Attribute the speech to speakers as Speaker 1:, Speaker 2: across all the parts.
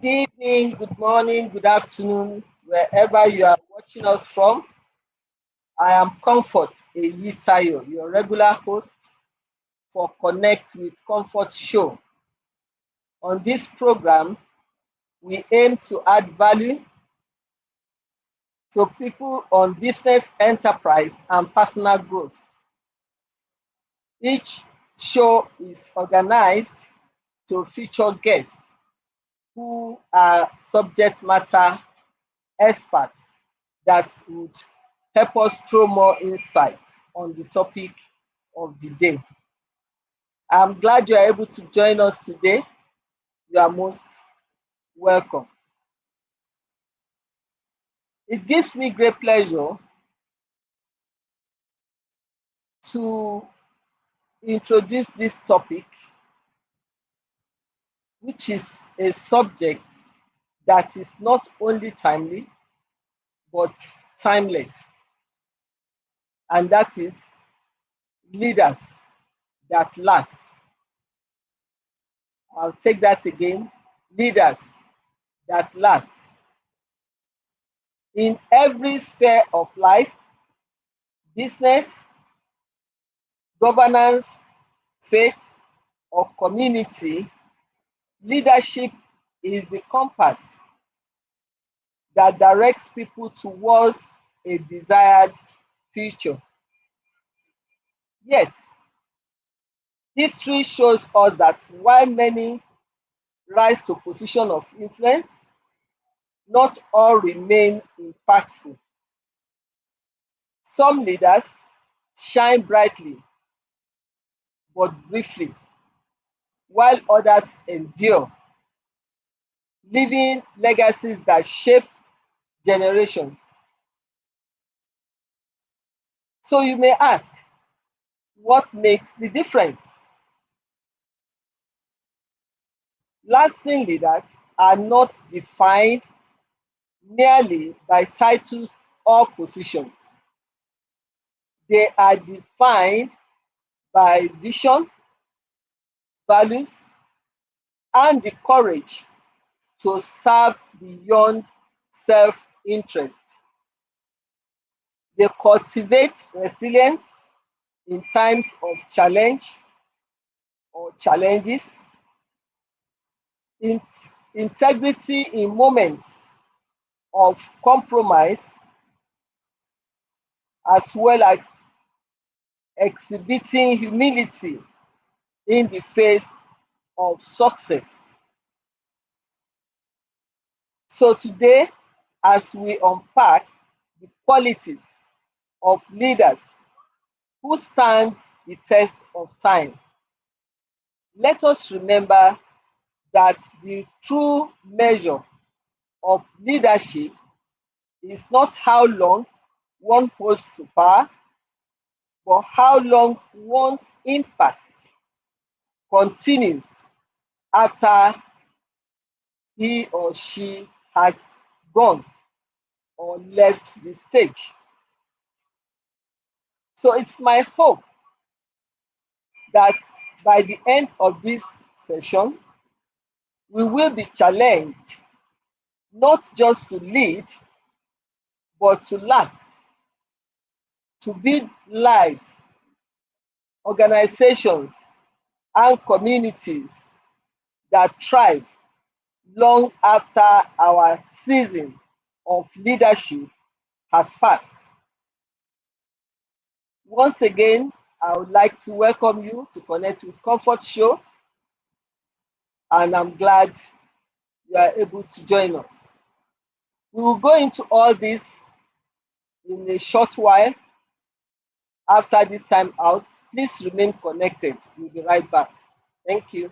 Speaker 1: Good evening, good morning, good afternoon, wherever you are watching us from. I am Comfort Eyitayo, your regular host for Connect with Comfort show. On this program, we aim to add value to people on business, enterprise, and personal growth. Each show is organized to feature guests who are subject matter experts that would help us throw more insight on the topic of the day. I'm glad you are able to join us today. You are most welcome. It gives me great pleasure to introduce this topic, which is a subject that is not only timely but timeless, and that is leaders that last. I'll take that again. Leaders that last. In every sphere of life, business, governance, faith, or community, leadership is the compass that directs people towards a desired future. Yet, history shows us that while many rise to position of influence, not all remain impactful. Some leaders shine brightly but briefly, while others endure, leaving legacies that shape generations. So you may ask, what makes the difference? Lasting leaders are not defined merely by titles or positions. They are defined by vision, values, and the courage to serve beyond self-interest. They cultivate resilience in times of challenge or challenges, in- integrity in moments of compromise, as well as exhibiting humility in the face of success. So today, as we unpack the qualities of leaders who stand the test of time, let us remember that the true measure of leadership is not how long one holds to power, but how long one's impact continues after he or she has gone or left the stage. So it's my hope that by the end of this session, we will be challenged not just to lead, but to last, to build lives, organizations, and communities that thrive long after our season of leadership has passed. Once again, I would like to welcome you to Connect with Comfort Show, and I'm glad you are able to join us. We will go into all this in a short while after this time out. Please remain connected. We'll be right back. Thank you.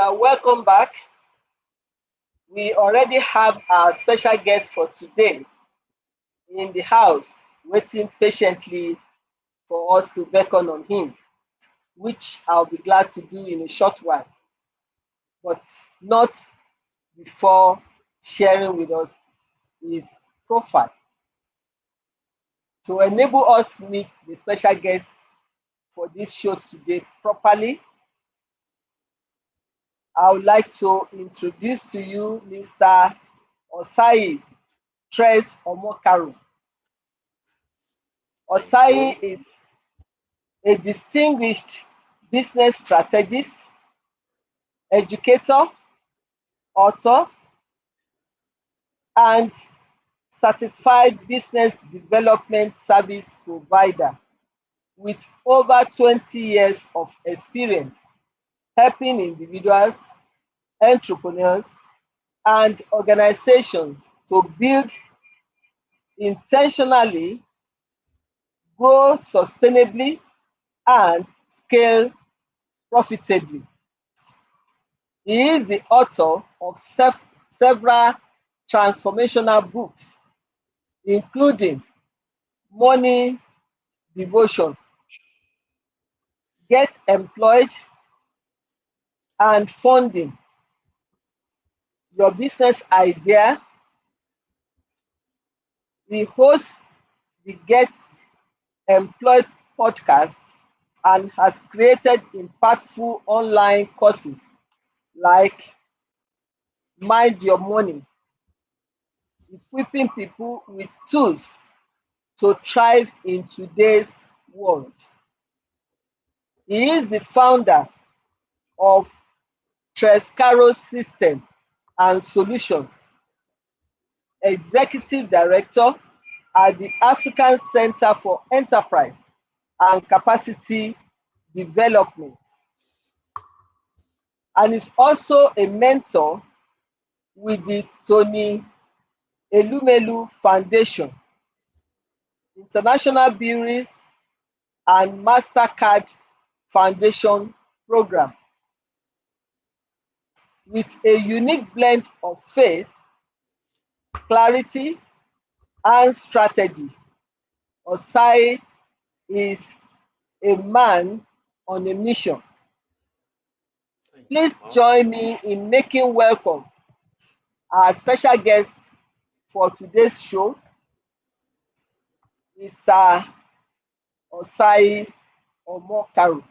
Speaker 1: are welcome back. We already have our special guest for today in the house, waiting patiently for us to beckon on him, which I'll be glad to do in a short while, but not before sharing with us his profile. To enable us meet the special guest for this show today properly, I would like to introduce to you Mr. Osayi Tres Omokaro.
Speaker 2: Thank you.
Speaker 1: Osayi is a distinguished business strategist, educator, author, and certified business development service provider with over 20 years of experience helping individuals, entrepreneurs, and organizations to build intentionally, grow sustainably, and scale profitably. He is the author of several transformational books, including Money Devotion, Get Employed, and Funding Your Business Idea. He hosts the Get Employed podcast and has created impactful online courses like Mind Your Money, equipping people with tools to thrive in today's world. He is the founder of Trescaro System and Solutions, executive director at the African Center for Enterprise and Capacity Development, and is also a mentor with the Tony Elumelu Foundation, International Breweries and Mastercard Foundation program. With a unique blend of faith, clarity, and strategy, Osayi is a man on a mission.
Speaker 2: Thank you,
Speaker 1: Please
Speaker 2: Mom.
Speaker 1: join me in making welcome our special guest for today's show, Mr. Osayi Omokaro.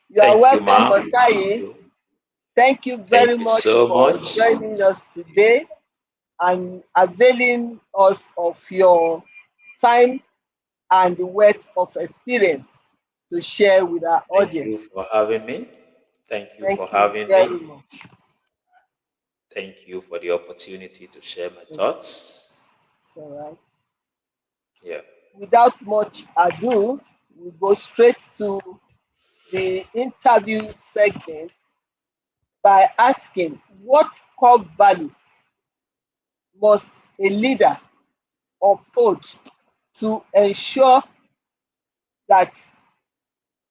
Speaker 1: You are
Speaker 2: Thank you,
Speaker 1: welcome,
Speaker 2: Mom. Thank
Speaker 1: Osayi.
Speaker 2: you.
Speaker 1: Thank you very
Speaker 2: Thank you
Speaker 1: much
Speaker 2: so
Speaker 1: for
Speaker 2: much.
Speaker 1: joining us today and availing us of your time and the wealth of experience to share with our
Speaker 2: Thank you
Speaker 1: audience.
Speaker 2: for having me. Thank you for
Speaker 1: Thank you
Speaker 2: having
Speaker 1: very
Speaker 2: me.
Speaker 1: much.
Speaker 2: Thank you for the opportunity to share my
Speaker 1: It's,
Speaker 2: thoughts.
Speaker 1: it's all right.
Speaker 2: Yeah.
Speaker 1: Without much ado, we go straight to the interview segment by asking what core values must a leader uphold to ensure that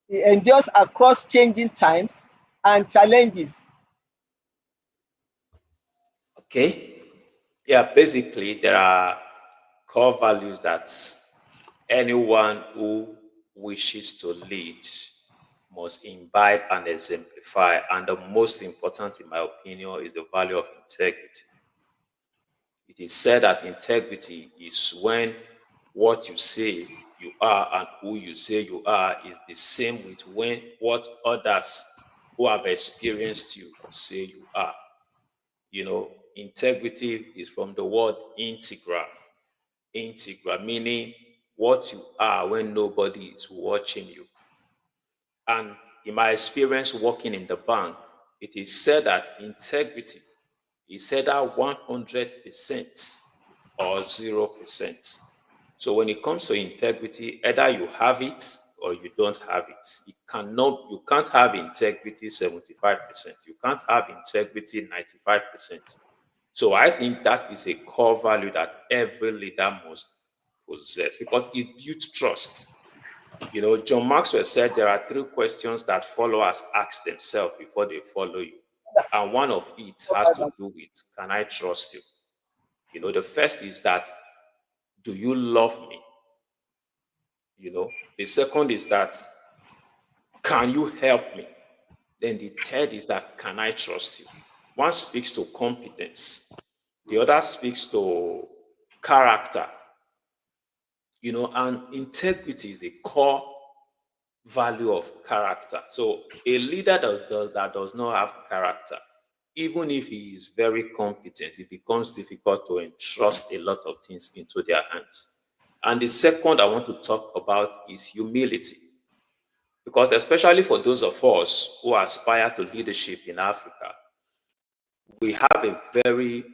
Speaker 1: it endures across changing times and challenges.
Speaker 2: Okay. Yeah, basically, there are core values that anyone who wishes to lead must imbibe and exemplify. And the most important, in my opinion, is the value of integrity. It is said that integrity is when what you say you are and who you say you are is the same with when what others who have experienced you say you are. Integrity is from the word integral. Integral meaning what you are when nobody is watching you. And in my experience working in the bank, it is said that integrity is either 100% or 0%. So when it comes to integrity, either you have it or you don't have it. You can't have integrity 75%. You can't have integrity 95%. So I think that is a core value that every leader must possess because it builds trust. John Maxwell said there are three questions that followers ask themselves before they follow you. And one of it has to do with, can I trust you? The first is that, do you love me? The second is that, can you help me? Then the third is that, can I trust you? One speaks to competence, the other speaks to character, and integrity is a core value of character. So a leader that does not have character, even if he is very competent, it becomes difficult to entrust a lot of things into their hands. And the second I want to talk about is humility. Because especially for those of us who aspire to leadership in Africa, we have a very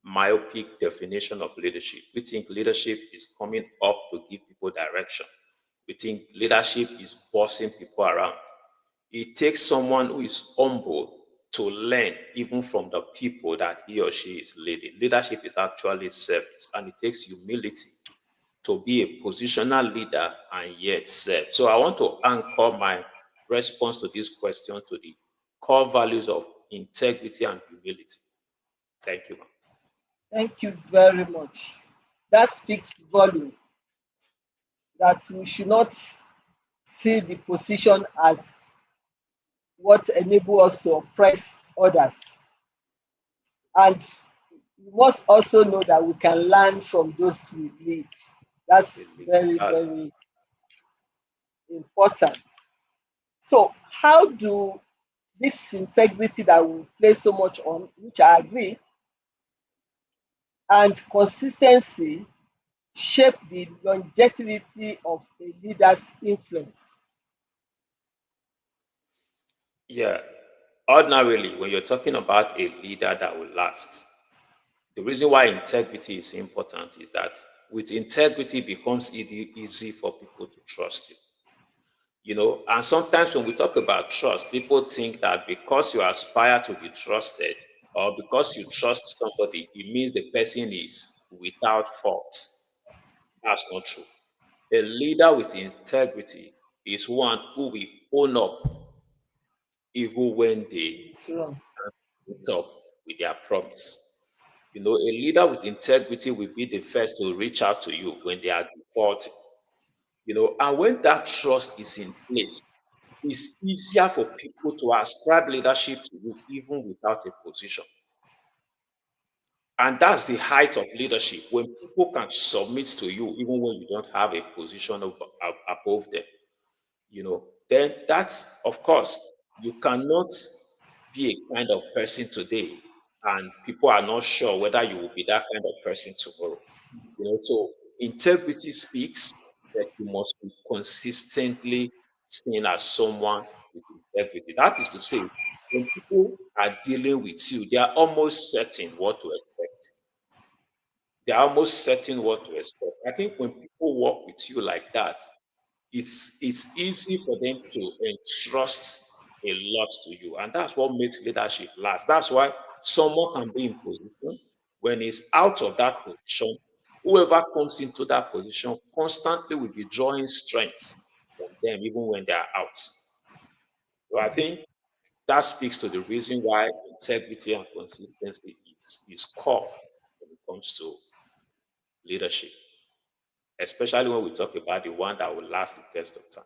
Speaker 2: myopic definition of leadership. We think leadership is coming up to give people direction. We think leadership is bossing people around. It takes someone who is humble to learn even from the people that he or she is leading. Leadership is actually service, and it takes humility to be a positional leader and yet serve. So I want to anchor my response to this question to the core values of integrity and humility. Thank you, ma'am.
Speaker 1: Thank you very much. That speaks volume that we should not see the position as what enable us to oppress others. And we must also know that we can learn from those we lead. That's very, very important. So, how do this integrity that we place so much on, which I agree, and consistency shape the longevity of a leader's influence?
Speaker 2: Yeah. Ordinarily, when you're talking about a leader that will last, the reason why integrity is important is that with integrity, it becomes easy for people to trust you. And sometimes when we talk about trust, people think that because you aspire to be trusted or because you trust somebody, it means the person is without fault. That's not true. A leader with integrity is one who will own up even when they
Speaker 1: It's wrong.
Speaker 2: meet up with their promise. A leader with integrity will be the first to reach out to you when they are defaulting. And when that trust is in place, it's easier for people to ascribe leadership to you even without a position. And that's the height of leadership when people can submit to you even when you don't have a position above them. Then that's, of course, you cannot be a kind of person today and people are not sure whether you will be that kind of person tomorrow. So integrity speaks that you must be consistently seen as someone with integrity. That is to say, when people are dealing with you, they are almost certain what to expect. They are almost certain what to expect. I think when people work with you like that, it's easy for them to entrust a lot to you, and that's what makes leadership last. That's why someone can be in position when he's out of that position. Whoever comes into that position constantly will be drawing strength from them, even when they are out. So I think that speaks to the reason why integrity and consistency is core when it comes to leadership, especially when we talk about the one that will last the test of time.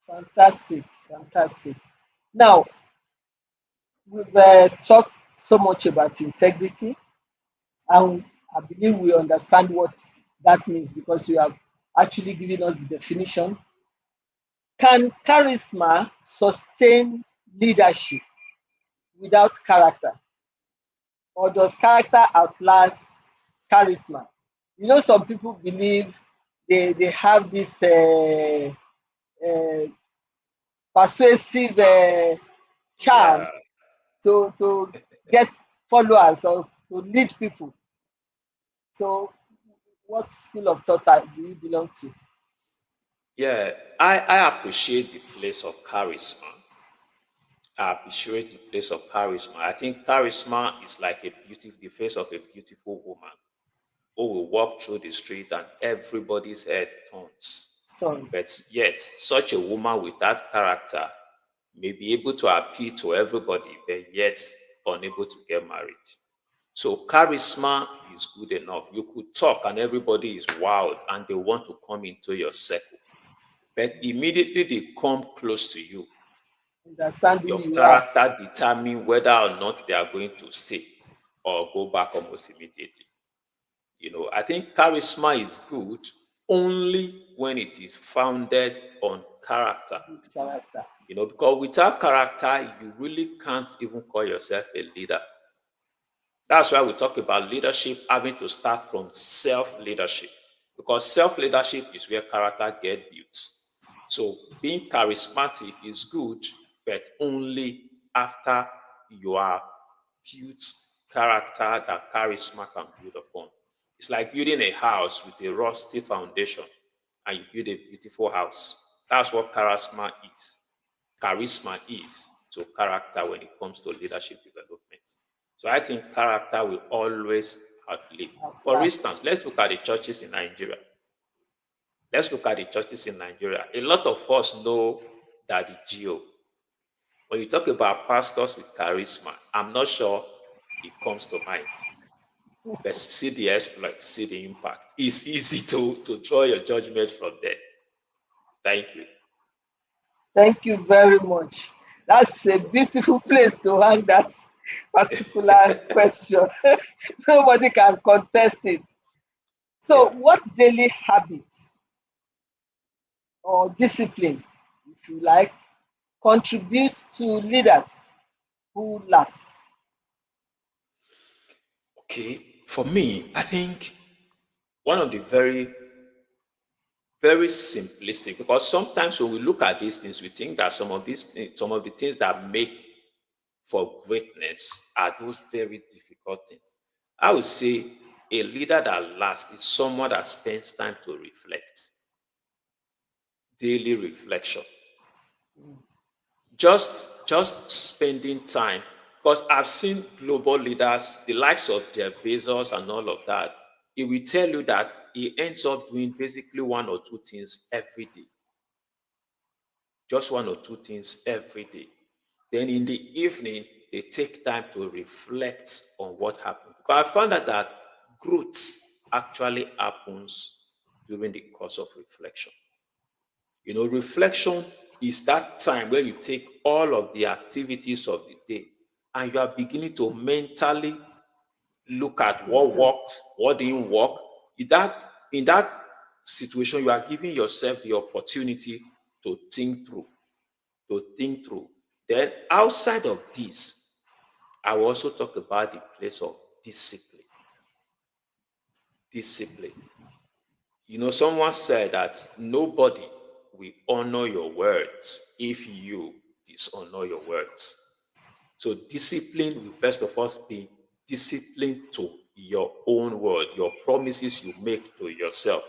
Speaker 1: Fantastic, fantastic. Now, we've talked so much about integrity, and I believe we understand what that means because you have actually given us the definition. Can charisma sustain leadership without character, or does character outlast charisma? Some people believe they have this uh, persuasive charm
Speaker 2: Yeah.
Speaker 1: to get followers or to lead people. So, what school of thought do you belong to?
Speaker 2: Yeah, I appreciate the place of charisma. I appreciate the place of charisma. I think charisma is like the face of a beautiful woman who will walk through the street and everybody's head turns.
Speaker 1: Son.
Speaker 2: But yet, such a woman with that character may be able to appeal to everybody, but yet unable to get married. So charisma is good enough. You could talk and everybody is wild and they want to come into your circle. But immediately they come close to you,
Speaker 1: Understand who
Speaker 2: your
Speaker 1: you are.
Speaker 2: character determine whether or not they are going to stay or go back almost immediately. I think charisma is good only when it is founded on character.
Speaker 1: Good character.
Speaker 2: Because without character, you really can't even call yourself a leader. That's why we talk about leadership having to start from self leadership, because self leadership is where character get built. So being charismatic is good, but only after you are built character that charisma can build upon. It's like building a house with a rusty foundation and you build a beautiful house. That's what charisma is to character when it comes to leadership development. So I think character will always outlive. For
Speaker 1: Outlast.
Speaker 2: instance, let's look at the churches in Nigeria. Let's look at the churches in Nigeria. A lot of us know that the Geo. When you talk about pastors with charisma, I'm not sure it comes to mind. But see the exploit, see the impact. It's easy to draw your judgment from there. Thank you.
Speaker 1: Thank you very much. That's a beautiful place to hang that particular question. Nobody can contest it. So,
Speaker 2: Yeah.
Speaker 1: what daily habits or discipline, if you like, contribute to leaders who last?
Speaker 2: Okay. For me, I think one of the very, very simplistic, because sometimes when we look at these things, we think that some of these things, some of the things that make for greatness are those very difficult things. I would say a leader that lasts is someone that spends time to reflect, daily reflection. Just spending time, because I've seen global leaders, the likes of Jeff Bezos and all of that. It will tell you that he ends up doing basically one or two things every day, just one or two things every day. Then in the evening, they take time to reflect on what happened. Because I found that growth actually happens during the course of reflection. Reflection is that time where you take all of the activities of the day and you are beginning to mentally look at what
Speaker 1: Listen.
Speaker 2: worked, what didn't work. In that situation, you are giving yourself the opportunity to think through, to think through. Then outside of this, I will also talk about the place of discipline. Discipline. Someone said that nobody will honor your words if you dishonor your words. So discipline will first of all be discipline to your own word, your promises you make to yourself.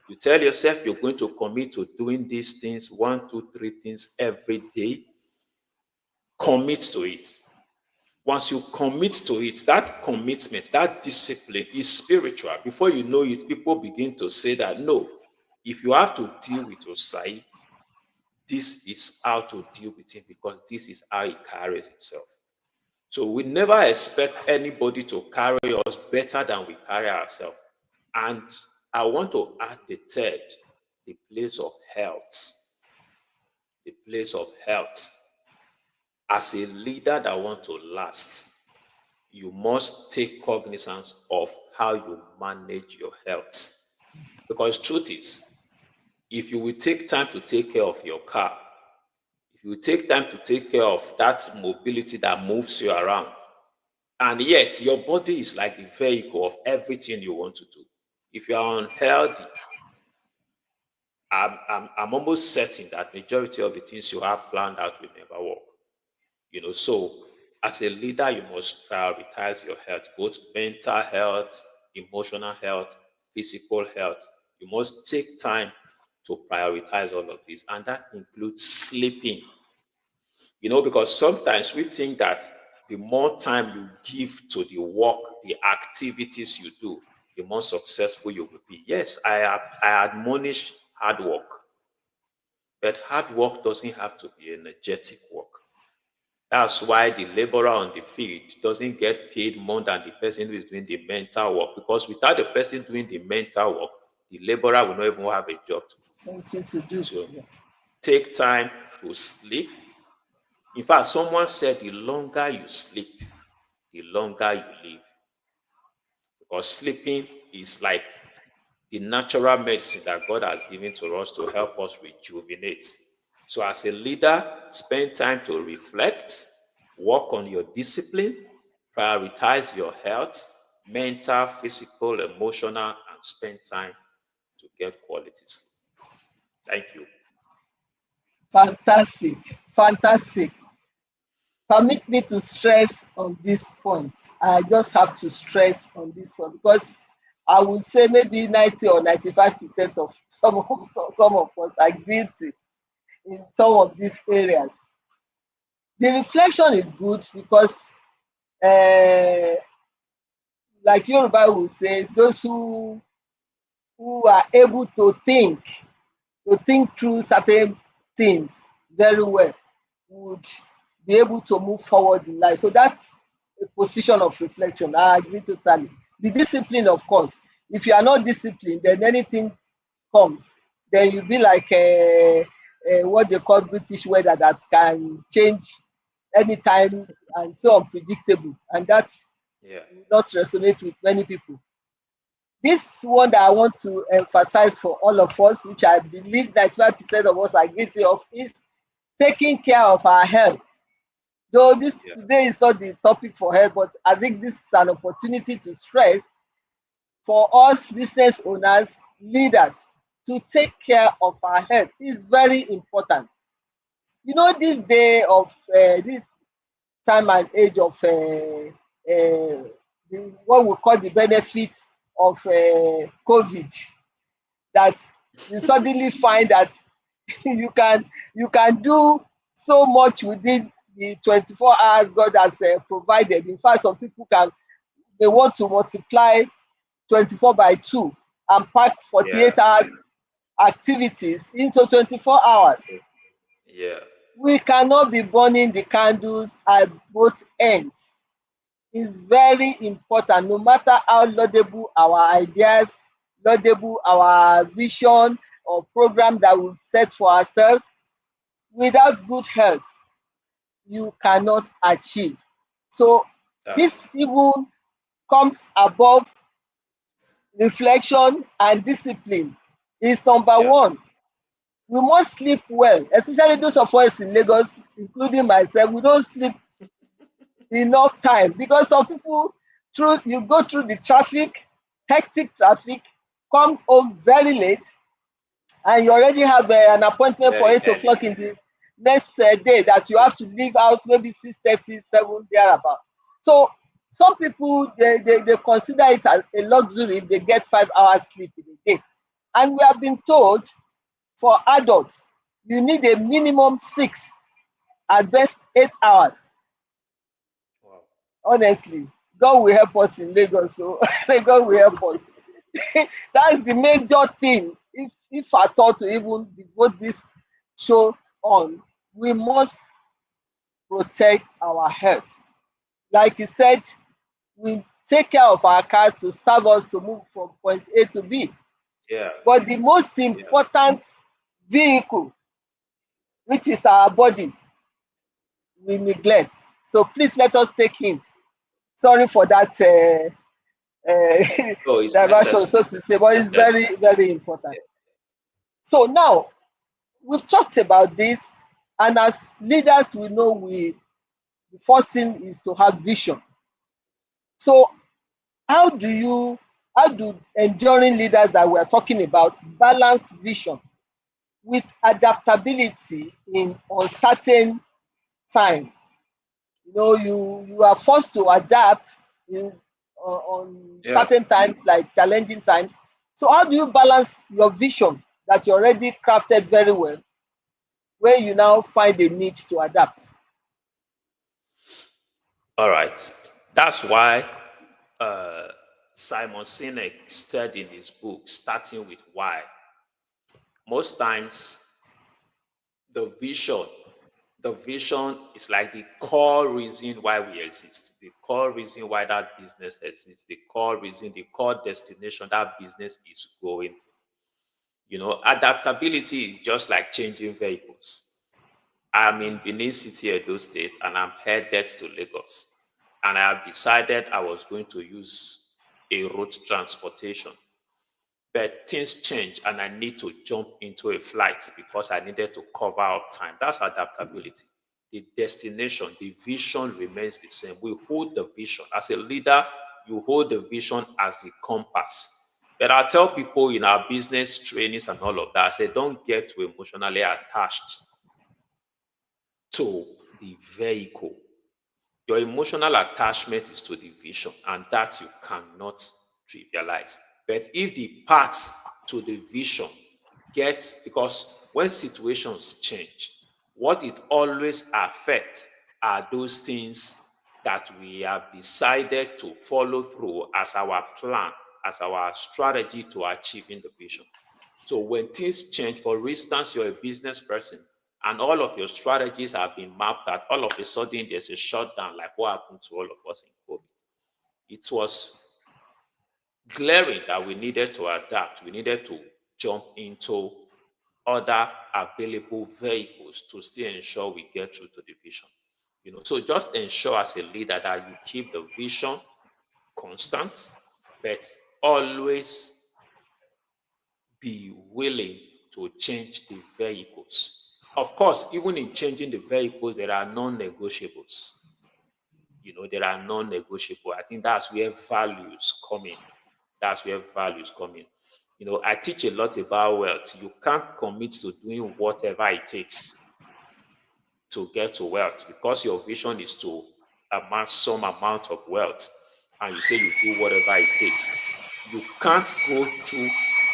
Speaker 2: You tell yourself you're going to commit to doing these things, one, two, three things every day. Commit to it. Once you commit to it, that commitment, that discipline is spiritual. Before you know it, people begin to say that no, if you have to deal with Osayi, this is how to deal with him because this is how he carries himself. So we never expect anybody to carry us better than we carry ourselves. And I want to add the third, the place of health. The place of health. As a leader that want to last, you must take cognizance of how you manage your health. Because truth is, if you will take time to take care of your car, if you take time to take care of that mobility that moves you around, and yet your body is like the vehicle of everything you want to do. If you are unhealthy, I'm almost certain that majority of the things you have planned out will never work. So as a leader, you must prioritize your health, both mental health, emotional health, physical health. You must take time to prioritize all of this, and that includes sleeping. Because sometimes we think that the more time you give to the work, the activities you do, the more successful you will be. Yes, I admonish hard work. But hard work doesn't have to be energetic work. That's why the laborer on the field doesn't get paid more than the person who is doing the mental work. Because without the person doing the mental work, the laborer will not even have a job to do.
Speaker 1: Something to do.
Speaker 2: So
Speaker 1: Yeah.
Speaker 2: take time to sleep. In fact, someone said the longer you sleep, the longer you live. Because sleeping is like the natural medicine that God has given to us to help us rejuvenate. So, as a leader, spend time to reflect, work on your discipline, prioritize your health, mental, physical, emotional, and spend time to get quality sleep. Thank you.
Speaker 1: Fantastic. Fantastic. Permit me to stress on this point. I just have to stress on this one because I would say maybe 90 or 95% of some of us are guilty in some of these areas. The reflection is good because, uh, like Yoruba will say, those who are able to think through certain things very well would be able to move forward in life. So that's a position of reflection. I agree totally. The discipline, of course. If you are not disciplined, then anything comes. Then you be like what they call British weather that can change anytime and so unpredictable. And that
Speaker 2: Yeah,
Speaker 1: will not resonate with many people. This one that I want to emphasize for all of us, which I believe 95% of us are guilty of, is taking care of our health. Though this
Speaker 2: yeah,
Speaker 1: today is not the topic for health, but I think this is an opportunity to stress for us business owners, leaders, to take care of our health. It's very important. You know, this day of this time and age of what we call the benefit of COVID, that you suddenly find that you can do so much within the 24 hours God has provided. In fact, some people can they want to multiply 24 by 2 and pack
Speaker 2: yeah,
Speaker 1: 48 hours activities into 24 hours.
Speaker 2: yeah.
Speaker 1: We cannot be burning the candles at both ends. Is very important, no matter how laudable our ideas, laudable our vision or program that we've set for ourselves. Without good health, you cannot achieve. So
Speaker 2: That's
Speaker 1: this even comes above reflection and discipline. Is number
Speaker 2: yeah,
Speaker 1: one. We must sleep well, especially those of us in Lagos, including myself. We don't sleep enough time because some people, through you go through the traffic, hectic traffic, come home very late, and you already have an appointment for
Speaker 2: very
Speaker 1: 8 o'clock
Speaker 2: early.
Speaker 1: in the next day that you
Speaker 2: True.
Speaker 1: have to leave house maybe 6:30, 7 thereabout. So some people they consider it as a luxury if they get 5 hours sleep in a day. And we have been told for adults you need a minimum 6, at best 8 hours.
Speaker 2: Wow.
Speaker 1: Honestly, God will help us in Lagos. So God will help us. That's the major thing. If I thought to even devote this show on, we must protect our health. Like you said, we take care of our cars to serve us to move from point A to B.
Speaker 2: Yeah,
Speaker 1: But the most
Speaker 2: yeah,
Speaker 1: important vehicle, which is our body, we neglect. So please let us take hint. Sorry for that
Speaker 2: oh, it's
Speaker 1: diversion, so
Speaker 2: necessary.
Speaker 1: to say,
Speaker 2: It's
Speaker 1: but it's
Speaker 2: necessary.
Speaker 1: very, very important.
Speaker 2: Yeah,
Speaker 1: So now we've talked about this, and as leaders, we know the first thing is to have vision. So how do enduring leaders that we are talking about balance vision with adaptability in uncertain times? You know, you are forced to adapt in on
Speaker 2: yeah.
Speaker 1: certain times, like challenging times. So how do you balance your vision that you already crafted very well when you now find a need to adapt?
Speaker 2: All right. That's why uh, Simon Sinek said in his book, starting with why. Most times, The vision, the vision is like the core reason why we exist, the core reason why that business exists, the core reason, the core destination that business is going. Adaptability is just like changing vehicles. I'm in Benin City, Edo State, and I'm headed to Lagos. And I have decided I was going to use a road transportation. But things change and I need to jump into a flight because I needed to cover up time. That's adaptability. The destination, the vision remains the same. We hold the vision. As a leader, you hold the vision as the compass. But I tell people in our business trainings and all of that, I say, don't get too emotionally attached to the vehicle. Your emotional attachment is to the vision, and that you cannot trivialize. But if the path to the vision gets, because when situations change, what it always affects are those things that we have decided to follow through as our plan, as our strategy to achieving the vision. So when things change, for instance, you're a business person and all of your strategies have been mapped out, all of a sudden there's a shutdown, like what happened to all of us in COVID. It was glaring that we needed to adapt. We needed to jump into other available vehicles to still ensure we get through to the vision. So just ensure as a leader that you keep the vision constant, but always be willing to change the vehicles. Of course, even in changing the vehicles, there are non-negotiables. There are non-negotiable. I think that's where values come in. That's where values come in. I teach a lot about wealth. You can't commit to doing whatever it takes to get to wealth because your vision is to amass some amount of wealth and you say you do whatever it takes. You can't go through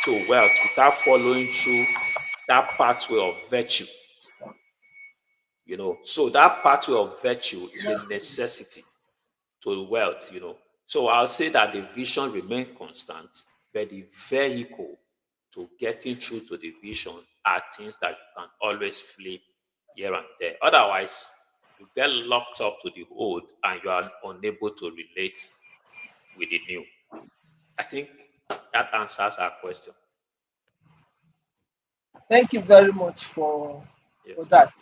Speaker 2: to wealth without following through that pathway of virtue. So that pathway of virtue is a necessity to wealth. So I'll say that the vision remains constant, but the vehicle to getting through to the vision are things that you can always flip here and there. Otherwise, you get locked up to the old and you are unable to relate with the new. I think that answers our question.
Speaker 1: Thank you very much for
Speaker 2: Yes.
Speaker 1: that.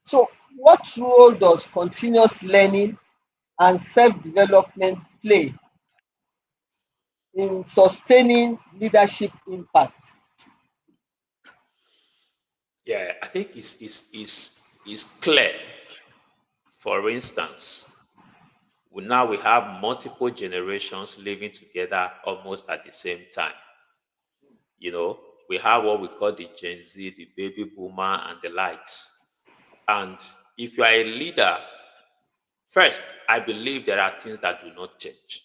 Speaker 1: So, what role does continuous learning and self-development play in sustaining leadership impact?
Speaker 2: Yeah, I think it's clear. For instance, now we have multiple generations living together almost at the same time. You know, we have what we call the Gen Z, the baby boomer, and the likes. And if you are a leader, first, I believe there are things that do not change.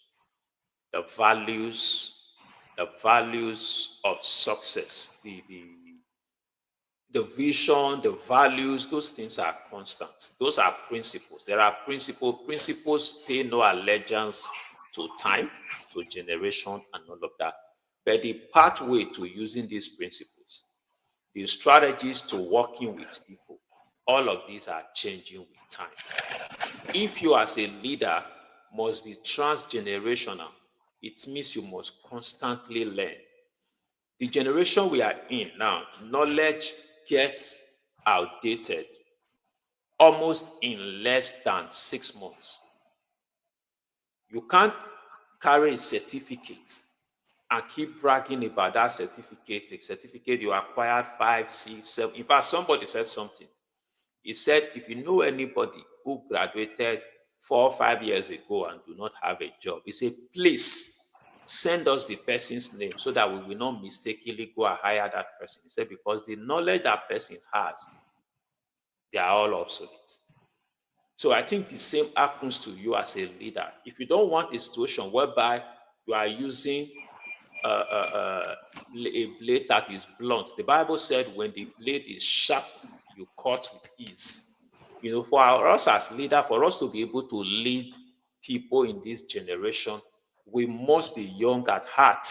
Speaker 2: The values of success, the vision, the values, those things are constant. Those are principles. There are principles. Principles pay no allegiance to time, to generation, and all of that. But the pathway to using these principles, the strategies to working with people, all of these are changing with time. If you as a leader must be transgenerational, it means you must constantly learn. The generation we are in now, knowledge gets outdated almost in less than 6 months. You can't carry a certificate and keep bragging about that certificate, a certificate you acquired 5, 6, 7. In fact, somebody said something. He said, if you know anybody who graduated 4 or 5 years ago and do not have a job, he said, please send us the person's name so that we will not mistakenly go and hire that person. He said, because the knowledge that person has, they are all obsolete. So I think the same happens to you as a leader. If you don't want a situation whereby you are using a blade that is blunt, the Bible said when the blade is sharp, you cut with ease. For us as leader, for us to be able to lead people in this generation, we must be young at heart.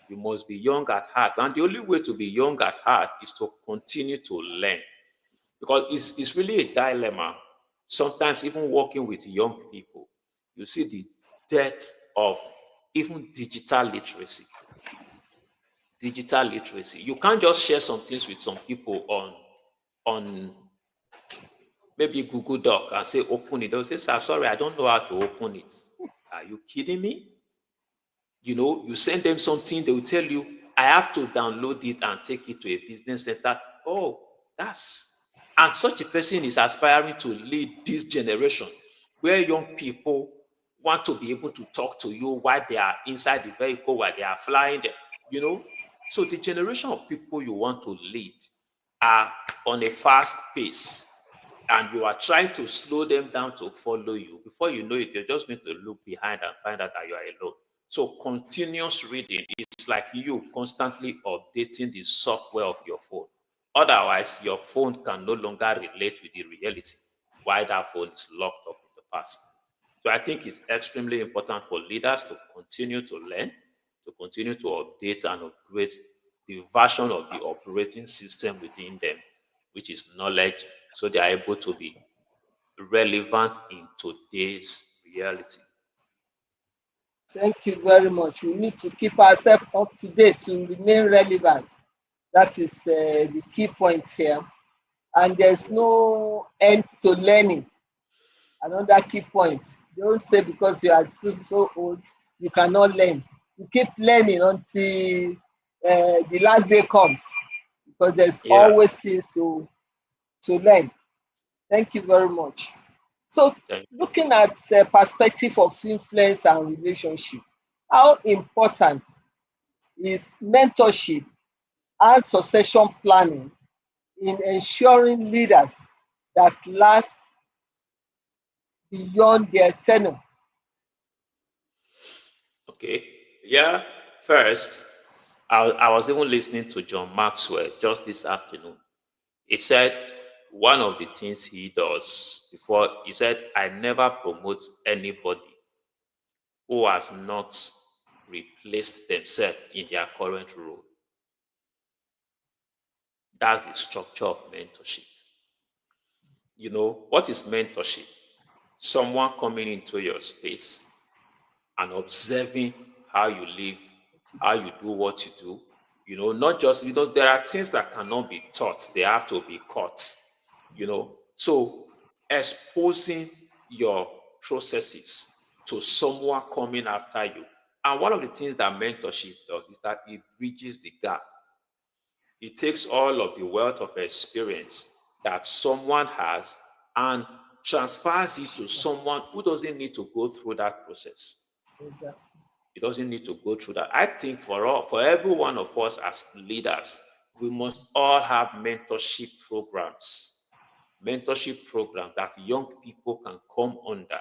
Speaker 2: We must be young at heart. And the only way to be young at heart is to continue to learn. because it's really a dilemma. Sometimes even working with young people, you see the death of even digital literacy. You can't just share some things with some people on maybe Google Doc and say open it. They'll say, "Sir, sorry, I don't know how to open it." Are you kidding me? You send them something, they will tell you, "I have to download it and take it to a business center." Oh, and such a person is aspiring to lead this generation where young people want to be able to talk to you while they are inside the vehicle, while they are flying there, you know. So the generation of people you want to lead are on a fast pace, and you are trying to slow them down to follow you. Before you know it, you're just going to look behind and find out that you are alone. So continuous reading is like you constantly updating the software of your phone. Otherwise, your phone can no longer relate with the reality while that phone is locked up in the past. So I think it's extremely important for leaders to continue to learn, to continue to update and upgrade the version of the operating system within them, which is knowledge, so they are able to be relevant in today's reality.
Speaker 1: Thank you very much. We need to keep ourselves up to date to remain relevant. That is the key point here. And there's no end to learning. Another key point. Don't say because you are so old, you cannot learn. You keep learning until the last day comes, because there's
Speaker 2: Yeah,
Speaker 1: always things to learn. Thank you very much. So,
Speaker 2: thank you.
Speaker 1: looking at perspective of influence and relationship, how important is mentorship and succession planning in ensuring leaders that last beyond their tenure?
Speaker 2: Okay. Yeah. First, I was even listening to John Maxwell just this afternoon. He said one of the things he does before, he said, "I never promote anybody who has not replaced themselves in their current role." That's the structure of mentorship. What is mentorship? Someone coming into your space and observing how you live, how you do what you do. Not just, there are things that cannot be taught, they have to be caught. So exposing your processes to someone coming after you. And one of the things that mentorship does is that it bridges the gap. It takes all of the wealth of experience that someone has and transfers it to someone who doesn't need to go through that process.
Speaker 1: Exactly.
Speaker 2: It doesn't need to go through that. I think for every one of us as leaders, we must all have mentorship program that young people can come under.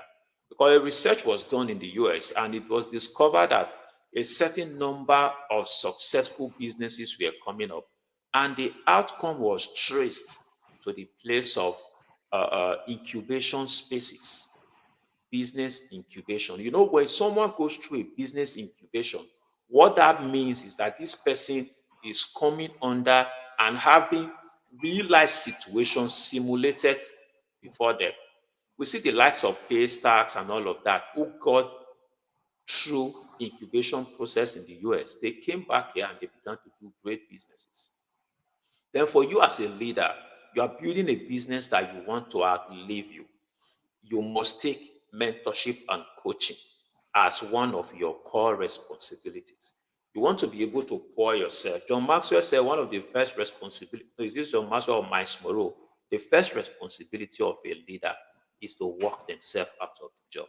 Speaker 2: Because a research was done in the US and it was discovered that a certain number of successful businesses were coming up, and the outcome was traced to the place of incubation spaces, business incubation. When someone goes through a business incubation, what that means is that this person is coming under and having real life situations simulated before them. We see the likes of Paystacks and all of that who got through incubation process in the US. They came back here and they began to do great businesses. Then for you as a leader, you are building a business that you want to outlive you. You must take mentorship and coaching as one of your core responsibilities. You want to be able to pour yourself. John Maxwell said one of the first responsibilities, is this John Maxwell or Miles Moreau? The first responsibility of a leader is to work themselves out of the job.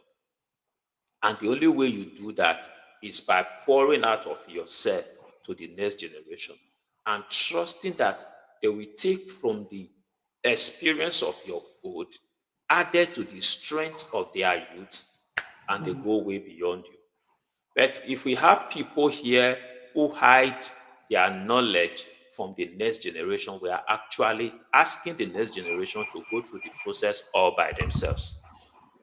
Speaker 2: And the only way you do that is by pouring out of yourself to the next generation and trusting that they will take from the experience of your old, added to the strength of their youth, and they go way beyond you. But if we have people here who hide their knowledge from the next generation, we are actually asking the next generation to go through the process all by themselves.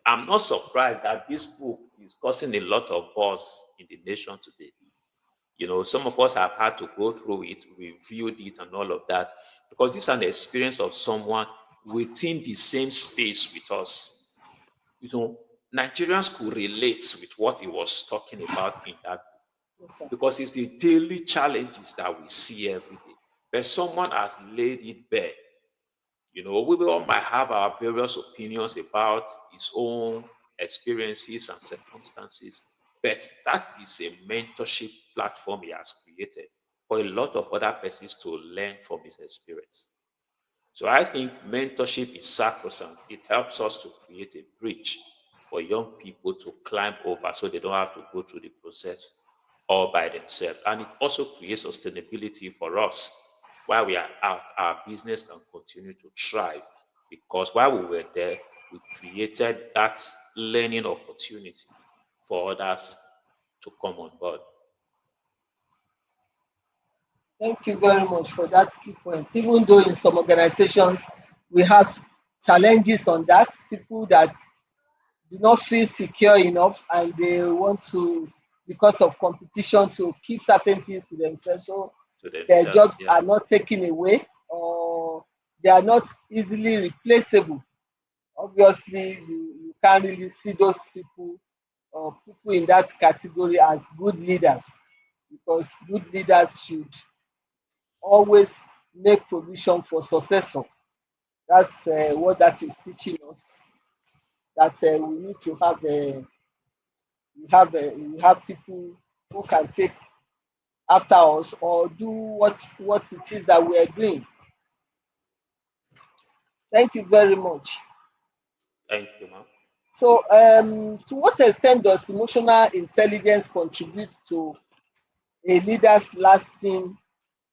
Speaker 2: I'm not surprised that this book is causing a lot of buzz in the nation today. Some of us have had to go through it, reviewed it, and all of that, because this is an experience of someone within the same space with us. You know, Nigerians could relate with what he was talking about in that book
Speaker 1: Yes, sir.
Speaker 2: because it's the daily challenges that we see every day. But someone has laid it bare. We all might have our various opinions about his own experiences and circumstances, but that is a mentorship platform he has created for a lot of other persons to learn from his experience. So I think mentorship is sacrosanct. It helps us to create a bridge for young people to climb over so they don't have to go through the process all by themselves. And it also creates sustainability for us while we are out. Our business can continue to thrive because while we were there, we created that learning opportunity for others to come on board.
Speaker 1: Thank you very much for that key point. Even though in some organizations we have challenges on that, people that do not feel secure enough and they want to, because of competition, to keep certain things to themselves. So
Speaker 2: To
Speaker 1: their
Speaker 2: themselves.
Speaker 1: jobs
Speaker 2: Yeah.
Speaker 1: are not taken away or they are not easily replaceable. Obviously, you can't really see those people or people in that category as good leaders because good leaders should always make provision for successor. That's what that is teaching us. That we need to have we have people who can take after us or do what it is that we are doing. Thank you very much.
Speaker 2: Thank you, ma'am.
Speaker 1: So, to what extent does emotional intelligence contribute to a leader's lasting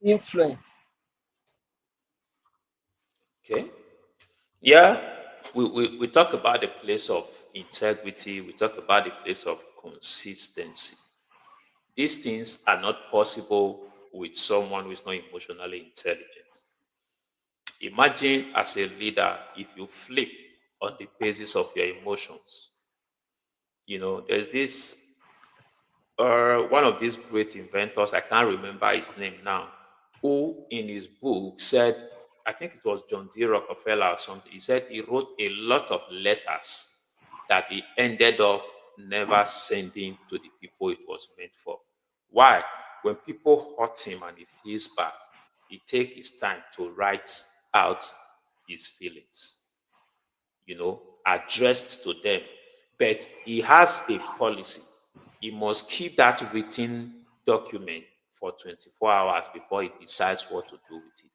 Speaker 1: influence?
Speaker 2: Okay. Yeah, we talk about the place of integrity, we talk about the place of consistency. These things are not possible with someone who is not emotionally intelligent. Imagine as a leader, if you flip on the basis of your emotions. There's this one of these great inventors, I can't remember his name now, who in his book said, I think it was John D. Rockefeller or something, he said he wrote a lot of letters that he ended up never sending to the people it was meant for. Why? When people hurt him and he feels bad, he take his time to write out his feelings, addressed to them. But he has a policy. He must keep that written document for 24 hours before he decides what to do with it.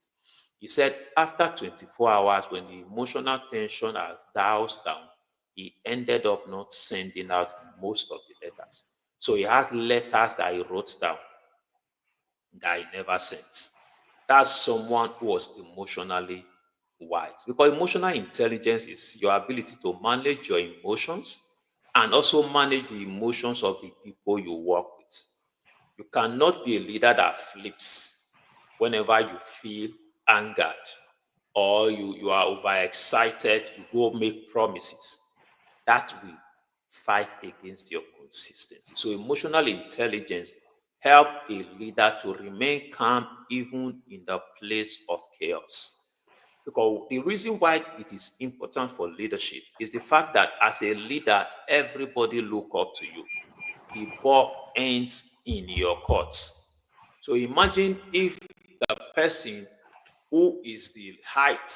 Speaker 2: He said after 24 hours, when the emotional tension has doused down, he ended up not sending out most of the letters. So he had letters that he wrote down that he never sent. That's someone who was emotionally wise. Because emotional intelligence is your ability to manage your emotions and also manage the emotions of the people you work with. You cannot be a leader that flips whenever you feel angered or you are overexcited, you go make promises. That will fight against your consistency. So emotional intelligence help a leader to remain calm even in the place of chaos. Because the reason why it is important for leadership is the fact that as a leader, everybody look up to you. The ball ends in your court. So imagine if the person who is the height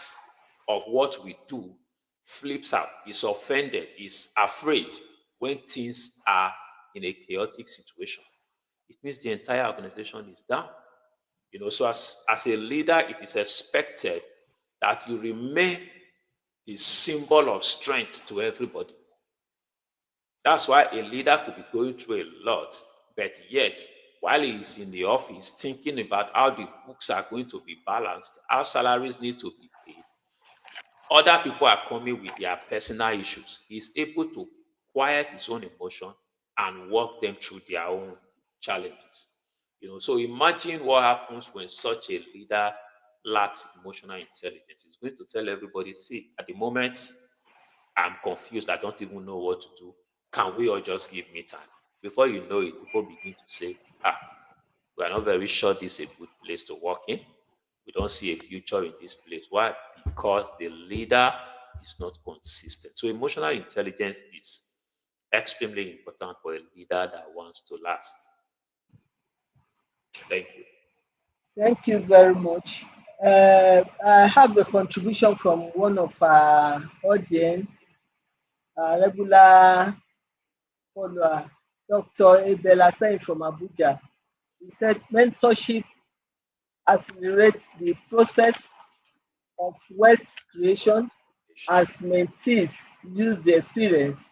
Speaker 2: of what we do flips out, is offended, is afraid when things are in a chaotic situation. It means the entire organization is down. So as a leader, it is expected that you remain the symbol of strength to everybody. That's why a leader could be going through a lot, but yet, while he is in the office thinking about how the books are going to be balanced, how salaries need to be paid, other people are coming with their personal issues. He's able to quiet his own emotion and walk them through their own challenges. So imagine what happens when such a leader lacks emotional intelligence. He's going to tell everybody, see, at the moment, I'm confused. I don't even know what to do. Can we all just give me time? Before you know it, people begin to say, we are not very sure this is a good place to work in. We don't see a future in this place. Why? Because the leader is not consistent. So emotional intelligence is extremely important for a leader that wants to last. Thank you.
Speaker 1: Thank you very much. I have a contribution from one of our audience, regular follower, Dr. Abel Asai from Abuja. He said mentorship accelerates the process of wealth creation
Speaker 2: Transformation.
Speaker 1: as mentees use the experience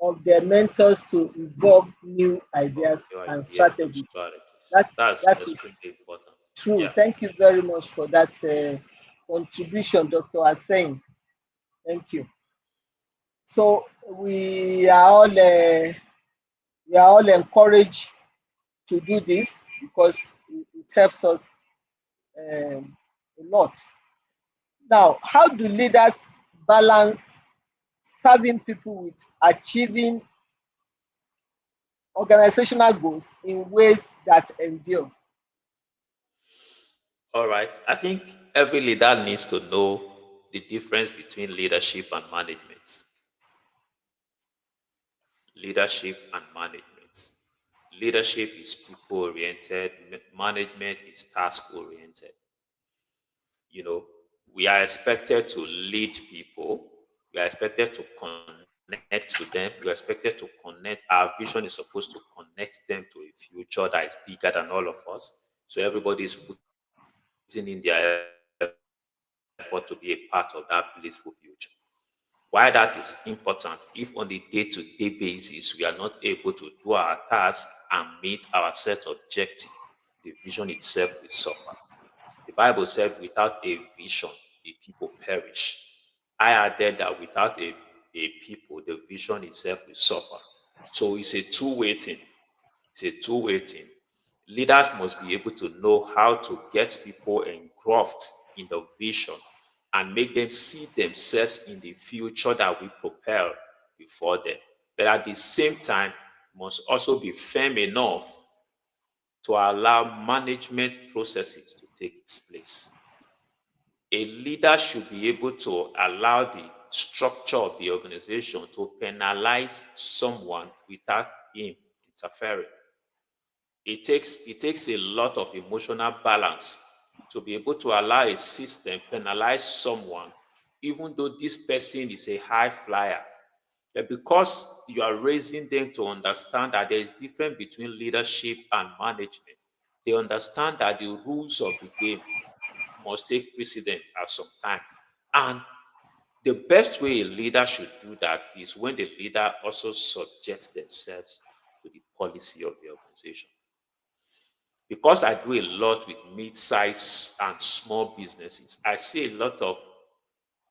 Speaker 1: of their mentors to evolve new
Speaker 2: Of
Speaker 1: ideas
Speaker 2: new
Speaker 1: and
Speaker 2: ideas and
Speaker 1: strategies.
Speaker 2: strategies.
Speaker 1: That
Speaker 2: That's
Speaker 1: that is
Speaker 2: extremely important.
Speaker 1: true.
Speaker 2: Yeah.
Speaker 1: Thank you very much for that contribution, Dr. Asen. Thank you. So we are all encouraged to do this because it helps us a lot. Now, how do leaders balance serving people with achieving organizational goals in ways that endure?
Speaker 2: All right. I think every leader needs to know the difference between leadership and management. Leadership and management. Leadership is people oriented, management is task oriented. You know, we are expected to lead people, we are expected to connect to them, we are expected to connect. Our vision is supposed to connect them to a future that is bigger than all of us. So everybody is putting in their effort to be a part of that blissful future. Why that is important, if on the day-to-day basis we are not able to do our task and meet our set objective, the vision itself will suffer. The Bible said, without a vision, the people perish. I added that without a people, the vision itself will suffer. So it's a two-way thing. It's a two-way thing. Leaders must be able to know how to get people engulfed in the vision and make them see themselves in the future that we propel before them. But at the same time, must also be firm enough to allow management processes to take its place. A leader should be able to allow the structure of the organization to penalize someone without him interfering. It takes a lot of emotional balance to be able to allow a system penalize someone, even though this person is a high flyer. But because you are raising them to understand that there is difference between leadership and management, they understand that the rules of the game must take precedence at some time. And the best way a leader should do that is when the leader also subjects themselves to the policy of the organization. Because I do a lot with mid-sized and small businesses, I see a lot of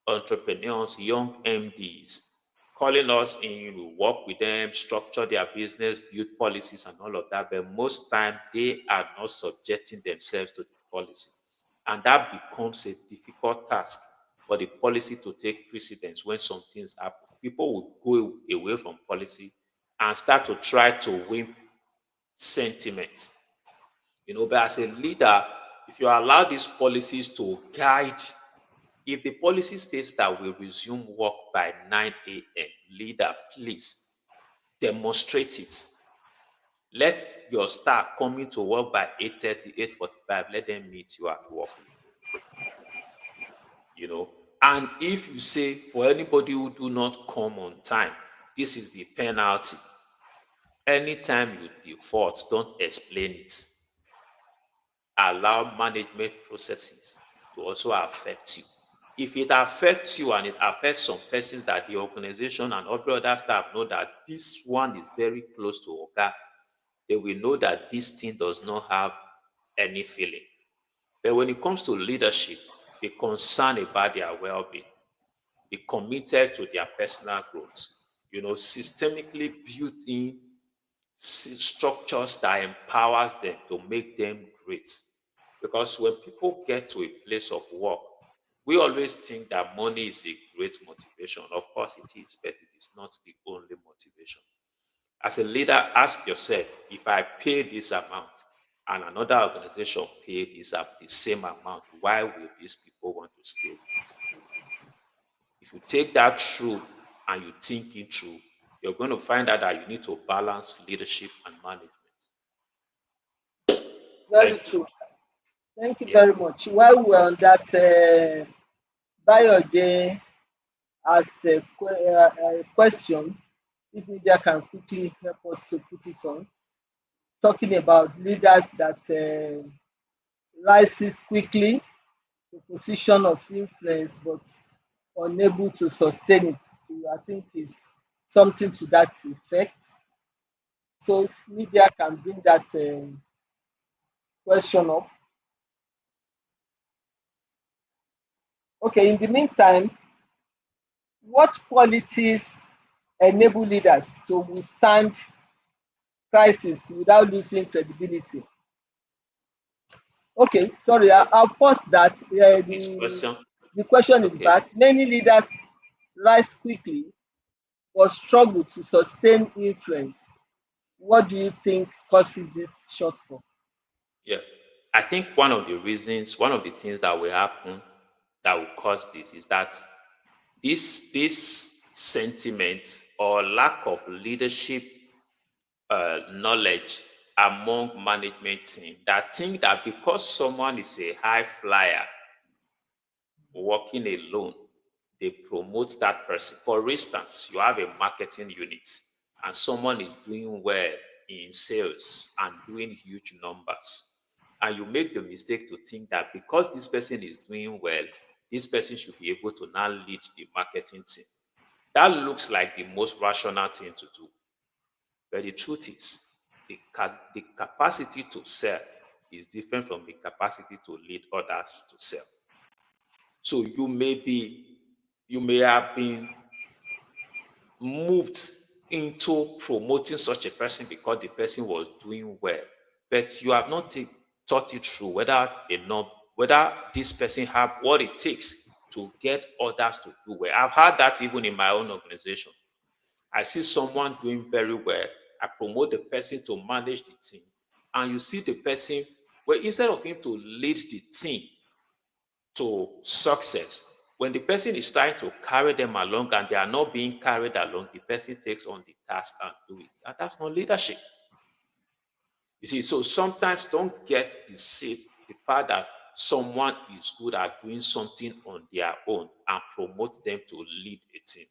Speaker 2: entrepreneurs, young MDs calling us in, we work with them, structure their business, build policies and all of that. But most time they are not subjecting themselves to the policy. And that becomes a difficult task for the policy to take precedence when some things happen. People will go away from policy and start to try to win sentiments. But as a leader, if you allow these policies to guide, if the policy states that we resume work by 9 a.m., leader, please demonstrate it. Let your staff come into work by 8:30, 8:45. Let them meet you at work. you know. And if you say for anybody who do not come on time, this is the penalty. Anytime you default, don't explain it. Allow management processes to also affect you. If it affects you and it affects some persons that the organization and every other staff know that this one is very close to Oga, they will know that this thing does not have any feeling. But when it comes to leadership, be concerned about their well-being, be committed to their personal growth, systemically built in structures that empowers them to make them great. Because when people get to a place of work, we always think that money is a great motivation. Of course it is, but it is not the only motivation. As a leader, ask yourself, if I pay this amount, and another organization paid this up the same amount, why will these people want to stay with you? If you take that through and you think it through, you're going to find out that you need to balance leadership and management.
Speaker 1: Very
Speaker 2: Thank you.
Speaker 1: true. Thank you
Speaker 2: Yeah.
Speaker 1: very much. While we're on that, Bayode asked a question, if media can quickly help us to put it on, talking about leaders that rises quickly to position of influence but unable to sustain it. So I think is something to that effect. So if media can bring that question up. Okay, in the meantime, what qualities enable leaders to withstand crisis without losing credibility? Okay, sorry,
Speaker 2: Okay.
Speaker 1: I'll pause that.
Speaker 2: His question.
Speaker 1: The question is
Speaker 2: Okay.
Speaker 1: back. Many leaders rise quickly but struggle to sustain influence. What do you think causes this shortfall?
Speaker 2: Yeah. I think one of the reasons, one of the things that will happen that will cause this is that this sentiment or lack of leadership knowledge among management team that think that because someone is a high flyer working alone, they promote that person. For instance, you have a marketing unit and someone is doing well in sales and doing huge numbers. And you make the mistake to think that because this person is doing well, this person should be able to now lead the marketing team. That looks like the most rational thing to do. But the truth is, the capacity to sell is different from the capacity to lead others to sell. So you may have been moved into promoting such a person because the person was doing well, but you have not thought it through whether this person have what it takes to get others to do well. I've had that even in my own organization. I see someone doing very well. I promote the person to manage the team. And you see the person, well, instead of him to lead the team to success, when the person is trying to carry them along and they are not being carried along, the person takes on the task and do it. And that's not leadership. You see, so sometimes don't get deceived the fact that someone is good at doing something on their own and promote them to lead a team.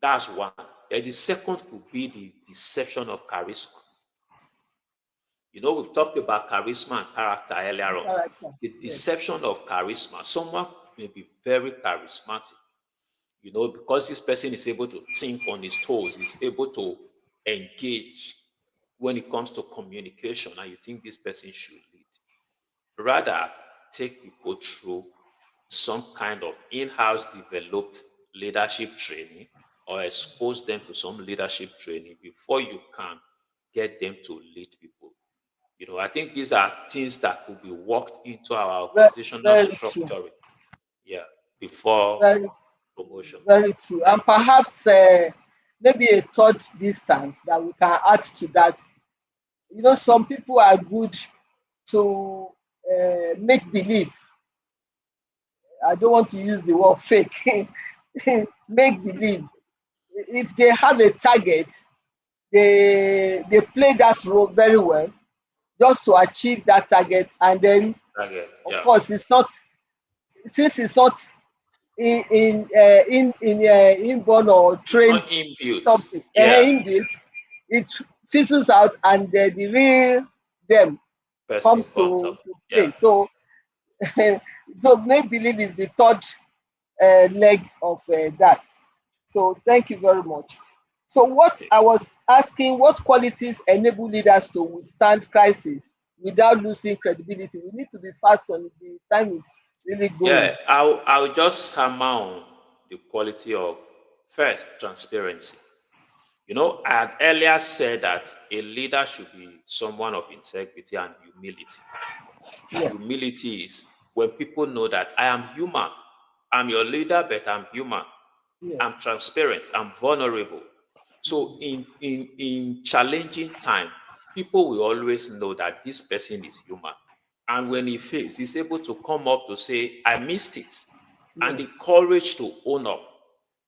Speaker 2: That's one. Then the second could be the deception of charisma. You know, we've talked about charisma and character earlier on.
Speaker 1: Character.
Speaker 2: The
Speaker 1: Yes.
Speaker 2: deception of charisma. Someone may be very charismatic, you know, because this person is able to think on his toes, is able to engage when it comes to communication, and you think this person should lead. Rather, take people through some kind of in-house developed leadership training or expose them to some leadership training before you can get them to lead people. You know, I think these are things that could be worked into our
Speaker 1: Very,
Speaker 2: organizational
Speaker 1: very true.
Speaker 2: structure, yeah, before
Speaker 1: Very,
Speaker 2: promotion.
Speaker 1: very true. And perhaps maybe a third distance that we can add to that. You know, some people are good to make believe. I don't want to use the word fake. Make believe. If they have a target, they play that role very well just to achieve that target. And then,
Speaker 2: Target,
Speaker 1: of
Speaker 2: yeah.
Speaker 1: course, it's not, since it's not inborn or
Speaker 2: It's not
Speaker 1: trained
Speaker 2: inbuilt.
Speaker 1: something
Speaker 2: Yeah,
Speaker 1: inbuilt, it fizzles out and the real them
Speaker 2: person
Speaker 1: comes
Speaker 2: comes up.
Speaker 1: to
Speaker 2: Yeah,
Speaker 1: play. So so make believe is the third leg of that. So thank you very much. So what
Speaker 2: okay.
Speaker 1: I was asking, what qualities enable leaders to withstand crisis without losing credibility? We need to be fast on it. The time is really going.
Speaker 2: Yeah, I'll just hammer on the quality of first transparency. You know, I had earlier said that a leader should be someone of integrity and humility.
Speaker 1: Yeah,
Speaker 2: Humility is when people know that I am human. I'm your leader, but I'm human.
Speaker 1: yeah,
Speaker 2: I'm transparent. I'm vulnerable. So in challenging time, people will always know that this person is human. And when he fails, he's able to come up to say, I missed it. And
Speaker 1: Yeah.
Speaker 2: the courage to own up.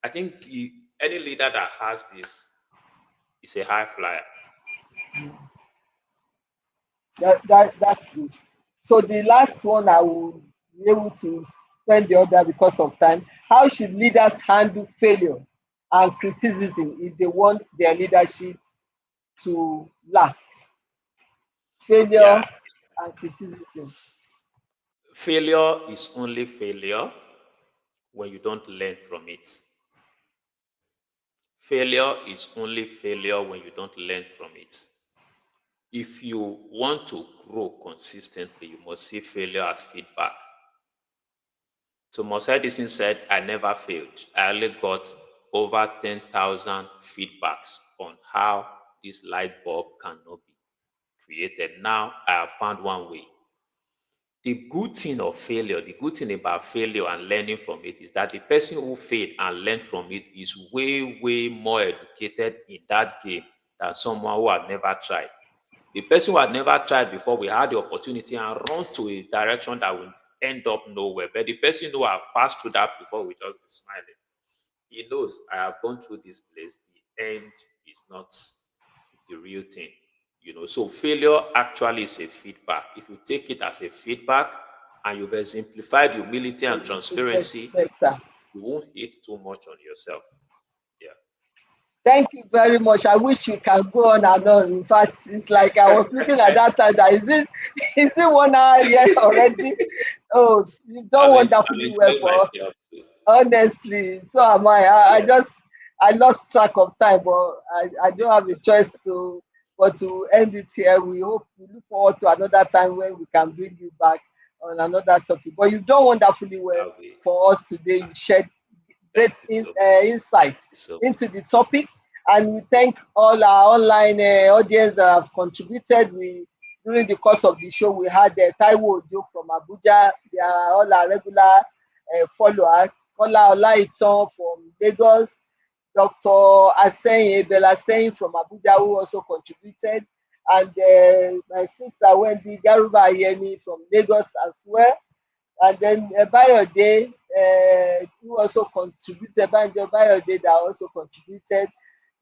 Speaker 2: I think any leader that has this is a high flyer.
Speaker 1: That's good. So the last one I will be able to spend the other because of time. How should leaders handle failure and criticism if they want their leadership to last? Failure
Speaker 2: Yeah.
Speaker 1: and criticism.
Speaker 2: Failure is only failure when you don't learn from it. Failure is only failure when you don't learn from it. If you want to grow consistently, you must see failure as feedback. So Mosai Edison said, I never failed. I only got over 10,000 feedbacks on how this light bulb cannot be created. Now I have found one way. The good thing of failure, the good thing about failure and learning from it is that the person who failed and learned from it is way, way more educated in that game than someone who had never tried. The person who had never tried before we had the opportunity and run to a direction that will end up nowhere. But the person who have passed through that before will just be smiling. He knows I have gone through this place. The end is not the real thing. So failure actually is a feedback. If you take it as a feedback and you've exemplified humility and transparency,
Speaker 1: Better.
Speaker 2: you won't hit too much on yourself. Yeah.
Speaker 1: Thank you very much. I wish we can go on and on. In fact, it's like I was looking at that time. That is it 1 hour yet already? Oh, you've done
Speaker 2: I'm
Speaker 1: wonderfully well
Speaker 2: enjoying
Speaker 1: for us.
Speaker 2: myself too.
Speaker 1: Honestly, so am I. I
Speaker 2: Yeah.
Speaker 1: just I lost track of time, but I don't have a choice to but to end it here. We look forward to another time when we can bring you back on another topic. But you've done wonderfully well
Speaker 2: I'll be.
Speaker 1: for us today. You shared great
Speaker 2: Thank you so much.
Speaker 1: insight
Speaker 2: Thank you so
Speaker 1: into
Speaker 2: much.
Speaker 1: the topic, and we thank all our online audience that have contributed. We During the course of the show, we had Taiwo Ojo from Abuja. They are all our regular followers. Kola Olaitan from Lagos, Dr. Aseyin Bella Aseyin from Abuja, who also contributed, and my sister Wendy Garuba Ayeni from Lagos as well. And then Bayode, who also contributed, Banjo Bayode that also contributed.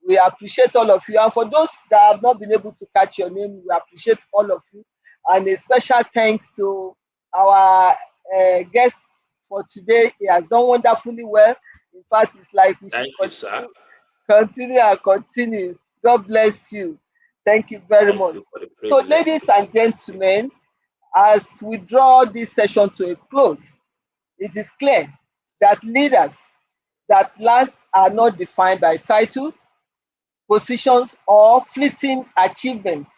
Speaker 1: We appreciate all of you. And for those that have not been able to catch your name, we appreciate all of you. And a special thanks to our guest for today. He has done wonderfully well. In fact, it's like we should
Speaker 2: Thank you, sir.
Speaker 1: continue and continue. God bless you. Thank you very
Speaker 2: Thank
Speaker 1: much.
Speaker 2: you for the
Speaker 1: So,
Speaker 2: privilege.
Speaker 1: ladies and gentlemen, as we draw this session to a close, it is clear that leaders that last are not defined by titles, positions, or fleeting achievements,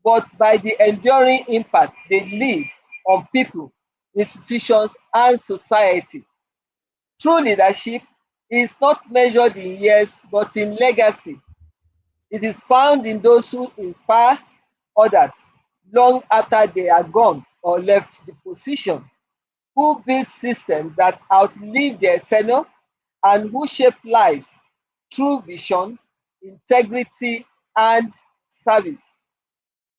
Speaker 1: but by the enduring impact they leave on people, institutions, and society. True leadership is not measured in years but in legacy. It is found in those who inspire others long after they are gone or left the position, who build systems that outlive their tenure, and who shape lives through vision, integrity, and service.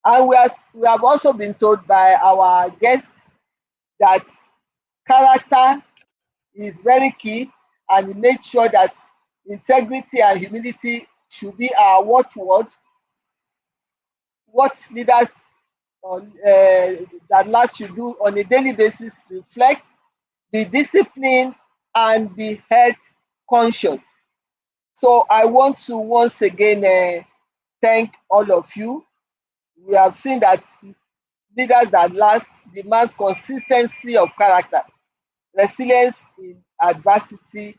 Speaker 1: And we have also been told by our guests that character is very key, and he made sure that integrity and humility should be our watchword. What leaders that last should do on a daily basis: reflect, be disciplined, and be health conscious. So I want to once again thank all of you. We have seen that leaders that last demands consistency of character, resilience in adversity,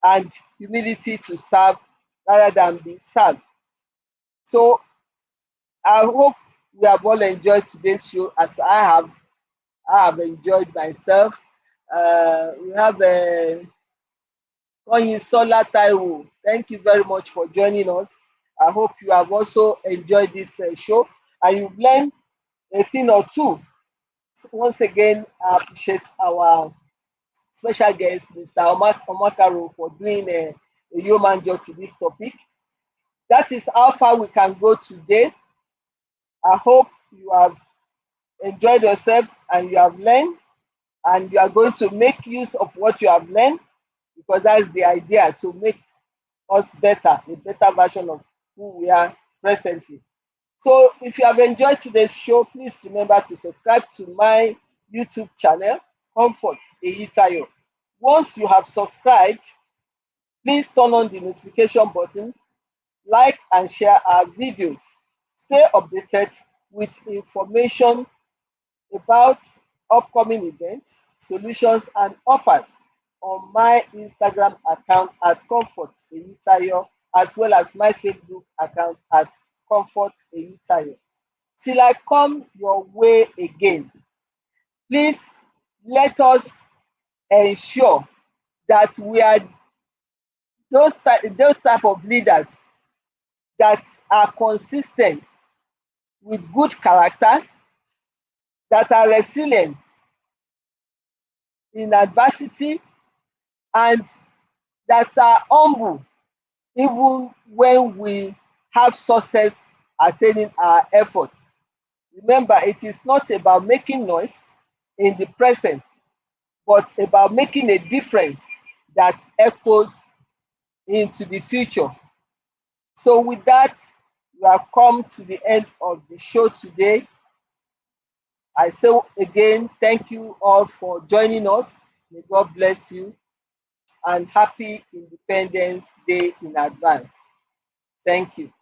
Speaker 1: and humility to serve rather than be served. So I hope we have all enjoyed today's show as I have enjoyed myself. We have Sola Taiwo. Thank you very much for joining us. I hope you have also enjoyed this show and you've learned a thing or two. So once again, I appreciate our special guest, Mr. Omakaro, for doing a human job to this topic. That is how far we can go today. I hope you have enjoyed yourself and you have learned, and you are going to make use of what you have learned, because that's the idea, to make us better, a better version of who we are presently. So if you have enjoyed today's show, please remember to subscribe to my YouTube channel, Comfort Eyitayo. Once you have subscribed, please turn on the notification button, like and share our videos. Stay updated with information about upcoming events, solutions, and offers on my Instagram account at Comfort Eyitayo, as well as my Facebook account at Comfort Eyitayo. Till I come your way again, please let us ensure that we are those type of leaders that are consistent, with good character, that are resilient in adversity, and that are humble even when we have success attaining our efforts. Remember, it is not about making noise in the present, but about making a difference that echoes into the future. So, with that, we have come to the end of the show today. I say again, thank you all for joining us. May God bless you, and happy Independence Day in advance. Thank you.